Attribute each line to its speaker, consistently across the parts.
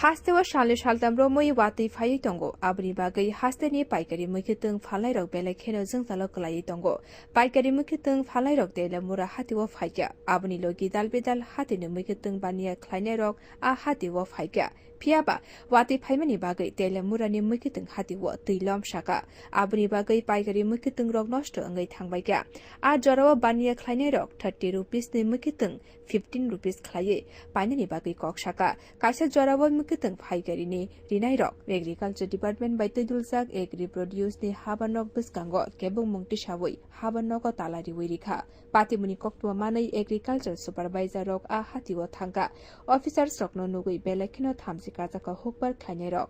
Speaker 1: Haste was Shali Shaltam Romo Wati Fayi Tongo, Abri Bagay, Haste ni paikari mwikhutung phalnai rok belai kheno jwngjalo kwlaijak tongo. Paikari mwikhutung phalnai rok Teliamura hati wo phaikya. Abni logi dalbedal hati ni mwikhutung bania khlainai rok a hati wo phaikya. Phiaba wati phaimani bagay Teliamura ni mwikhutung hati wo tuilom shaka. Abni bagay paikari mwikhutung rok nosto angai thangbaikya. A jarawa bania khlainai rok 30 rupees ni mwikhutung 15 rupees khlaiye. Painani bagay kok shaka. Kaisa jarawa mwikhutung paikari ni rinai rok Agriculture Department by kwlaijak agri produce ni habanok biskango kebung mungti sawoi habanoko talari wirikha. Patimuni koktwa manai Agriculture Supervisor rok a hatiwo thangka. Officers rok no nugui belai kheno thamsika jaka hukbar khlainai rok.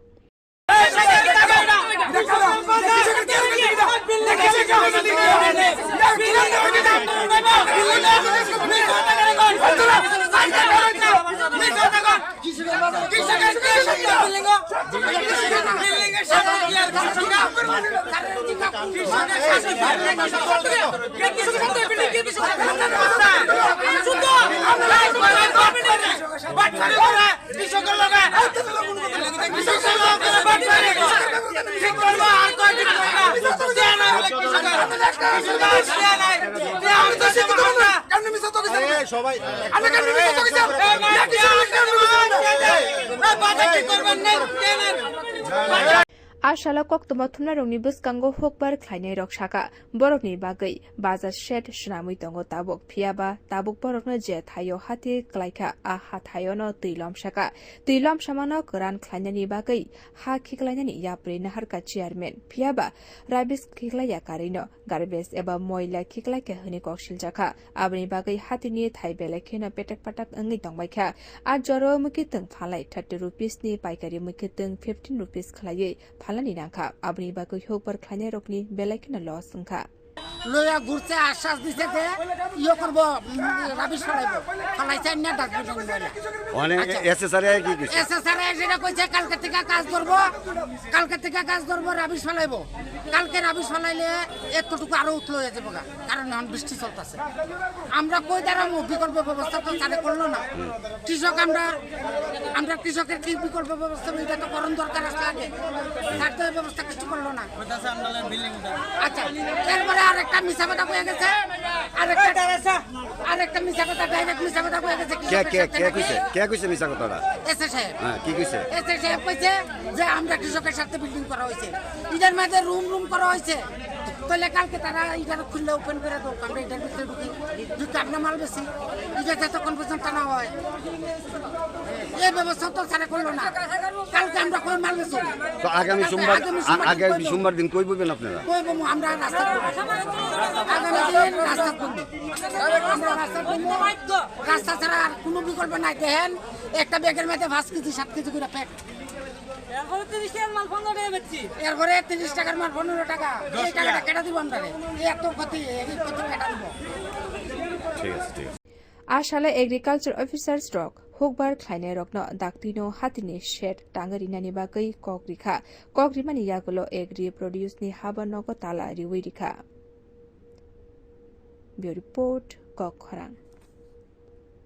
Speaker 1: Ashala kok tomathumna rongni biskango hokbar khlainai rok saka borokni bagai bazar shed shnamui tongo tabuk phiaba tabuk borokno je thayo hati klaika a ha thayo no tuilom saka tuilom samano koran khlainani bagai ha khiklainani yapre naharka chairman phiaba rabis khiklaya karino garbage eba moila khiklaika hini koksil jaka abni bagai hati ni thai belai khena petak patak angai tongbaikha a joro mwikhutung phalai 30 rupees ni paikari mwikhutung 15 rupees khlaiye phalani nangka abni bagai hokbar khlainai rokni belai khena loss sangka
Speaker 2: লয়া ঘুরতে আশ্বাস দিছে যে ইয়ে করব rubbish ফলাইব ফলাইছে না dustbin বলে
Speaker 3: অনেক এসএসআর কি কইছে
Speaker 2: এসএসআর যেটা কইছে কালকে থেকে কাজ করব রাবিশ ফলাইব কালকে রাবিশ ফলাইলে এতটুকু আরো উঠলো হয়ে যাবে কারণ এখন বৃষ্টি চলতেছে আমরা কই দাঁড়াবো বিকল্প ব্যবস্থা তো তারে করলো না কৃষক আমরা কৃষকের কি বিকল্প ব্যবস্থা এটা তো করণ দরকার আছে আগে তার তো ব্যবস্থা কিছু করলো না আচ্ছা এরপরে আরেকটা মিছা কথা কয়ে গেছে আরেকটা মিছা কথা ডাইরেক্ট মিছা কথা কয়ে গেছে
Speaker 3: কে কইছে মিছা কথাটা
Speaker 2: এসএ সাহেব
Speaker 3: হ্যাঁ কি কইছে
Speaker 2: এসএ সাহেব কইছে যে আমরা কৃষকের সাথে বিল্ডিং করা হয়েছে ইটার মধ্যে রুম করা হয়েছে তাহলে কালকে তারা ইটার খুললে ওপেন করে দাও আমরা ইটার ভিতরে ঢুকি আপনার মাল বেশি ইটা যতক্ষণ পর্যন্ত না হয় এই ব্যবস্থা তো তারা করলো না কালকে আমরা কই মাল বেশি
Speaker 3: তো আগামী সোমবার দিন কই বলবেন আপনারা
Speaker 2: কইব আমরা রাস্তা আগামী দিন রাস্তা করব আমরা রাস্তা ছাড়া আর কোনো বিকল্প নাই দেখেন একটা ব্যাগের মধ্যে 5 কেজি 7 কেজি করে প্যাক এরপরে 30 টাকার মাল 15 টাকা বেচছি এরপরে 30 টাকার মাল 15 টাকা এই টাকাটা কেটে দিব আমরা এত ক্ষতি কেটে দিব
Speaker 3: ঠিক আছে
Speaker 1: Ashala Agriculture Officers Rock Hokbar Khlainai Rokno Daktino Hatini Shed Tangarinani Bagai Kokrimani Yagulo Agri Produce ni Habanoko Tala Riwirika. Bureau Report Kokharang.